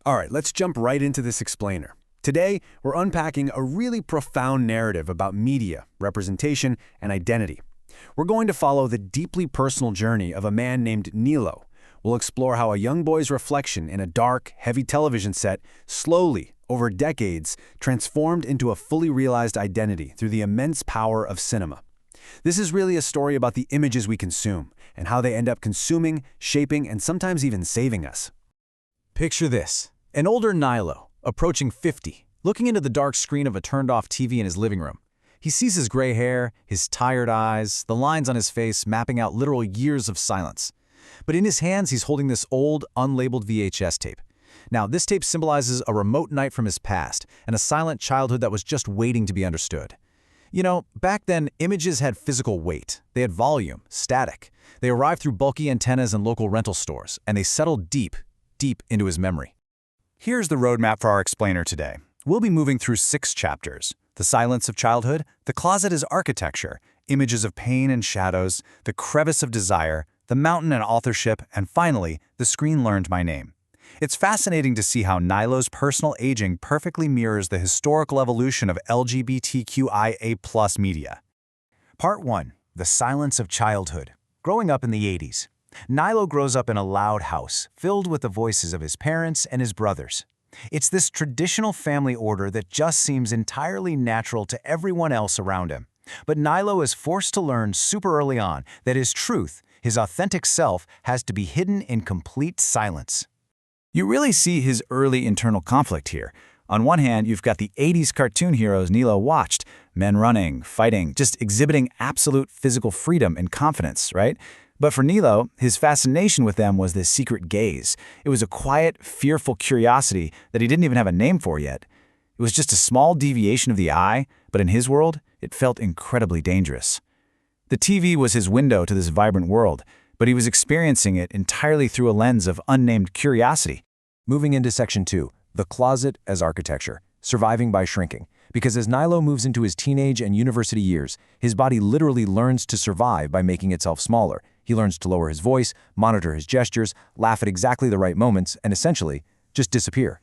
All right, let's jump right into this explainer. Today, we're unpacking a really profound narrative about media, representation, and identity. We're going to follow the deeply personal journey of a man named Nilo. We'll explore how a young boy's reflection in a dark, heavy television set slowly, over decades, transformed into a fully realized identity through the immense power of cinema. This is really a story about the images we consume and how they end up consuming, shaping, and sometimes even saving us. Picture this. An older Nilo, approaching 50, looking into the dark screen of a turned-off TV in his living room. He sees his gray hair, his tired eyes, the lines on his face mapping out literal years of silence. But in his hands, he's holding this old, unlabeled VHS tape. Now, this tape symbolizes a remote night from his past and a silent childhood that was just waiting to be understood. You know, back then, images had physical weight. They had volume, static. They arrived through bulky antennas and local rental stores, and they settled deep, deep into his memory. Here's the roadmap for our explainer today. We'll be moving through 6 chapters. The silence of childhood, the closet as architecture, images of pain and shadows, the crevice of desire, the mountain and authorship, and finally, the screen learned my name. It's fascinating to see how Nilo's personal aging perfectly mirrors the historical evolution of LGBTQIA+ media. Part 1. The silence of childhood. Growing up in the 80s. Nilo grows up in a loud house, filled with the voices of his parents and his brothers. It's this traditional family order that just seems entirely natural to everyone else around him. But Nilo is forced to learn super early on that his truth, his authentic self, has to be hidden in complete silence. You really see his early internal conflict here. On one hand, you've got the 80s cartoon heroes Nilo watched, men running, fighting, just exhibiting absolute physical freedom and confidence, right? But for Nilo, his fascination with them was this secret gaze. It was a quiet, fearful curiosity that he didn't even have a name for yet. It was just a small deviation of the eye, but in his world, it felt incredibly dangerous. The TV was his window to this vibrant world, but he was experiencing it entirely through a lens of unnamed curiosity. Moving into Section 2, the closet as architecture, surviving by shrinking. Because as Nilo moves into his teenage and university years, his body literally learns to survive by making itself smaller. He learns to lower his voice, monitor his gestures, laugh at exactly the right moments, and essentially, just disappear.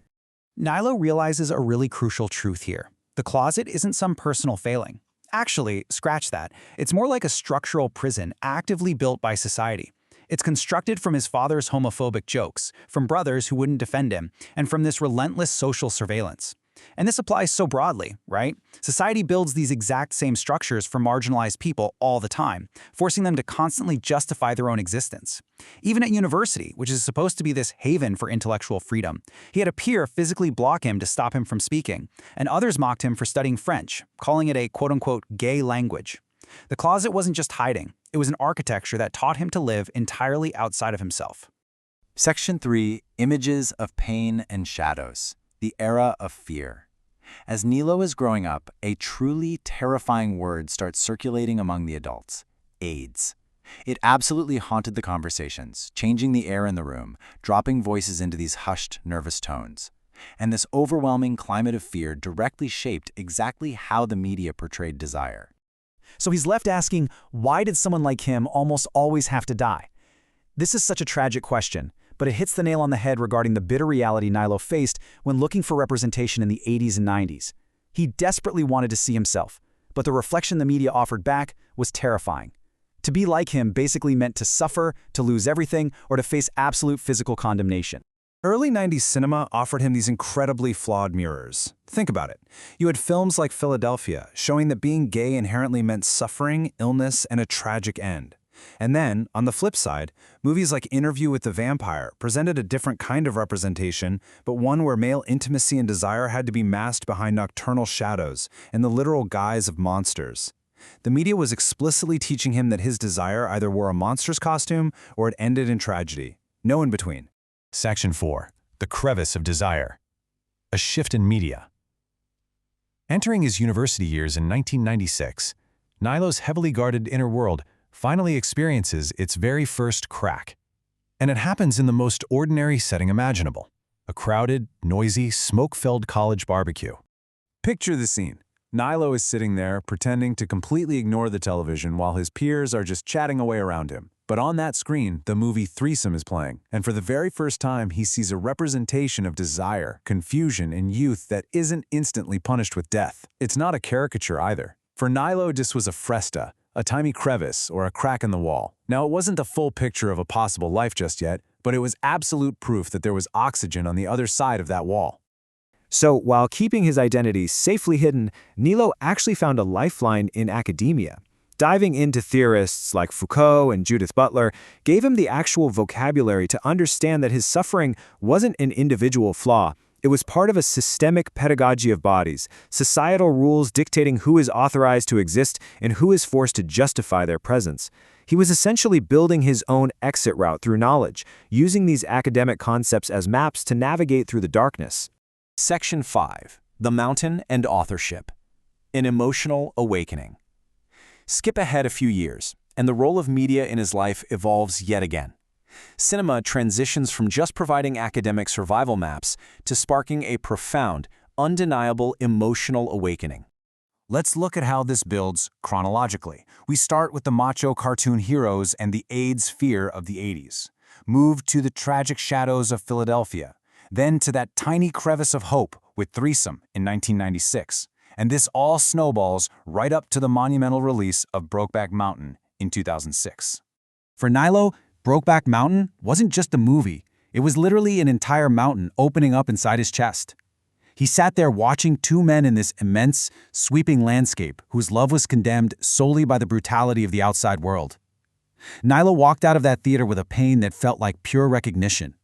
Nilo realizes a really crucial truth here. The closet isn't some personal failing. Actually, scratch that. It's more like a structural prison actively built by society. It's constructed from his father's homophobic jokes, from brothers who wouldn't defend him, and from this relentless social surveillance. And this applies so broadly, right? Society builds these exact same structures for marginalized people all the time, forcing them to constantly justify their own existence. Even at university, which is supposed to be this haven for intellectual freedom, he had a peer physically block him to stop him from speaking, and others mocked him for studying French, calling it a quote-unquote gay language. The closet wasn't just hiding, it was an architecture that taught him to live entirely outside of himself. Section 3. Images of pain and shadows. The era of fear. As Nilo is growing up, a truly terrifying word starts circulating among the adults: AIDS. It absolutely haunted the conversations, changing the air in the room, dropping voices into these hushed, nervous tones. And this overwhelming climate of fear directly shaped exactly how the media portrayed desire. So he's left asking, why did someone like him almost always have to die? This is such a tragic question, but it hits the nail on the head regarding the bitter reality Nilo faced when looking for representation in the 80s and 90s. He desperately wanted to see himself, but the reflection the media offered back was terrifying. To be like him basically meant to suffer, to lose everything, or to face absolute physical condemnation. Early 90s cinema offered him these incredibly flawed mirrors. Think about it. You had films like Philadelphia showing that being gay inherently meant suffering, illness, and a tragic end. And then, on the flip side, movies like Interview with the Vampire presented a different kind of representation, but one where male intimacy and desire had to be masked behind nocturnal shadows and the literal guise of monsters. The media was explicitly teaching him that his desire either wore a monster's costume or it ended in tragedy. No in between. Section 4. The crevice of desire. A shift in media. Entering his university years in 1996, Nilo's heavily guarded inner world finally experiences its very first crack. And it happens in the most ordinary setting imaginable: a crowded, noisy, smoke-filled college barbecue. Picture the scene. Nilo is sitting there, pretending to completely ignore the television while his peers are just chatting away around him. But on that screen, the movie Threesome is playing, and for the very first time, he sees a representation of desire, confusion, and youth that isn't instantly punished with death. It's not a caricature either. For Nilo, this was a fresta, a tiny crevice or a crack in the wall. Now, it wasn't the full picture of a possible life just yet, but it was absolute proof that there was oxygen on the other side of that wall. So, while keeping his identity safely hidden, Nilo actually found a lifeline in academia. Diving into theorists like Foucault and Judith Butler gave him the actual vocabulary to understand that his suffering wasn't an individual flaw. It was part of a systemic pedagogy of bodies, societal rules dictating who is authorized to exist and who is forced to justify their presence. He was essentially building his own exit route through knowledge, using these academic concepts as maps to navigate through the darkness. Section 5. The Mountain and Authorship. An Emotional Awakening. Skip ahead a few years, and the role of media in his life evolves yet again. Cinema transitions from just providing academic survival maps to sparking a profound, undeniable emotional awakening. Let's look at how this builds chronologically. We start with the macho cartoon heroes and the AIDS fear of the 80s. Move to the tragic shadows of Philadelphia. Then to that tiny crevice of hope with Threesome in 1996. And this all snowballs right up to the monumental release of Brokeback Mountain in 2006. For Nilo, Brokeback Mountain wasn't just a movie. It was literally an entire mountain opening up inside his chest. He sat there watching two men in this immense, sweeping landscape whose love was condemned solely by the brutality of the outside world. Nilo walked out of that theater with a pain that felt like pure recognition.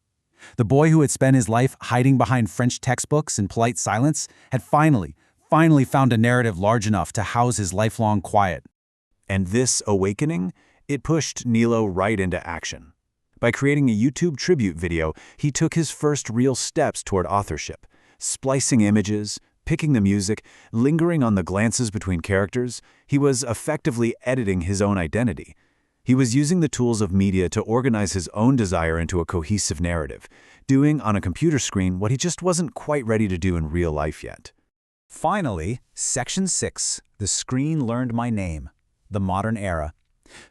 The boy who had spent his life hiding behind French textbooks in polite silence had finally found a narrative large enough to house his lifelong quiet. And this awakening, it pushed Nilo right into action. By creating a YouTube tribute video, he took his first real steps toward authorship, splicing images, picking the music, lingering on the glances between characters. He was effectively editing his own identity. He was using the tools of media to organize his own desire into a cohesive narrative, doing on a computer screen what he just wasn't quite ready to do in real life yet. Finally, Section 6. The Screen Learned My Name. The Modern Era.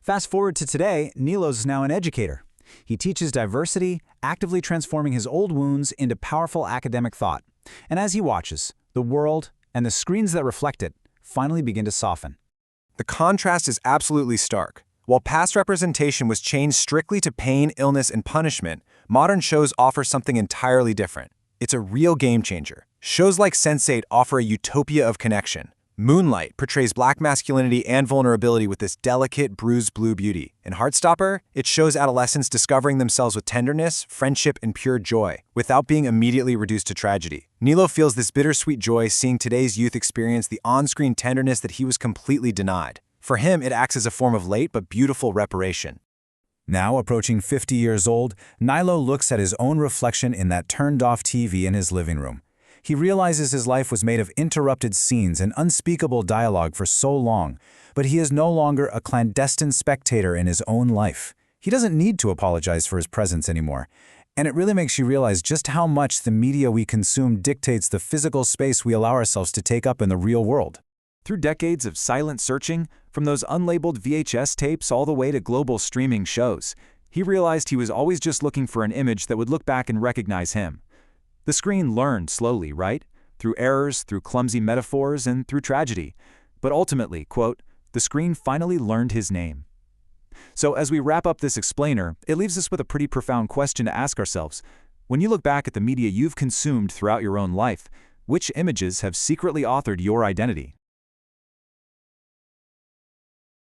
Fast forward to today, Nilo's now an educator. He teaches diversity, actively transforming his old wounds into powerful academic thought. And as he watches, the world and the screens that reflect it finally begin to soften. The contrast is absolutely stark. While past representation was chained strictly to pain, illness, and punishment, modern shows offer something entirely different. It's a real game changer. Shows like Sense8 offer a utopia of connection. Moonlight portrays black masculinity and vulnerability with this delicate, bruised blue beauty. In Heartstopper, it shows adolescents discovering themselves with tenderness, friendship, and pure joy, without being immediately reduced to tragedy. Nilo feels this bittersweet joy seeing today's youth experience the on-screen tenderness that he was completely denied. For him, it acts as a form of late but beautiful reparation. Now, approaching 50 years old, Nilo looks at his own reflection in that turned-off TV in his living room. He realizes his life was made of interrupted scenes and unspeakable dialogue for so long, but he is no longer a clandestine spectator in his own life. He doesn't need to apologize for his presence anymore, and it really makes you realize just how much the media we consume dictates the physical space we allow ourselves to take up in the real world. Through decades of silent searching, from those unlabeled VHS tapes all the way to global streaming shows, he realized he was always just looking for an image that would look back and recognize him. The screen learned slowly, right? Through errors, through clumsy metaphors, and through tragedy. But ultimately, quote, the screen finally learned his name. So as we wrap up this explainer, it leaves us with a pretty profound question to ask ourselves. When you look back at the media you've consumed throughout your own life, which images have secretly authored your identity?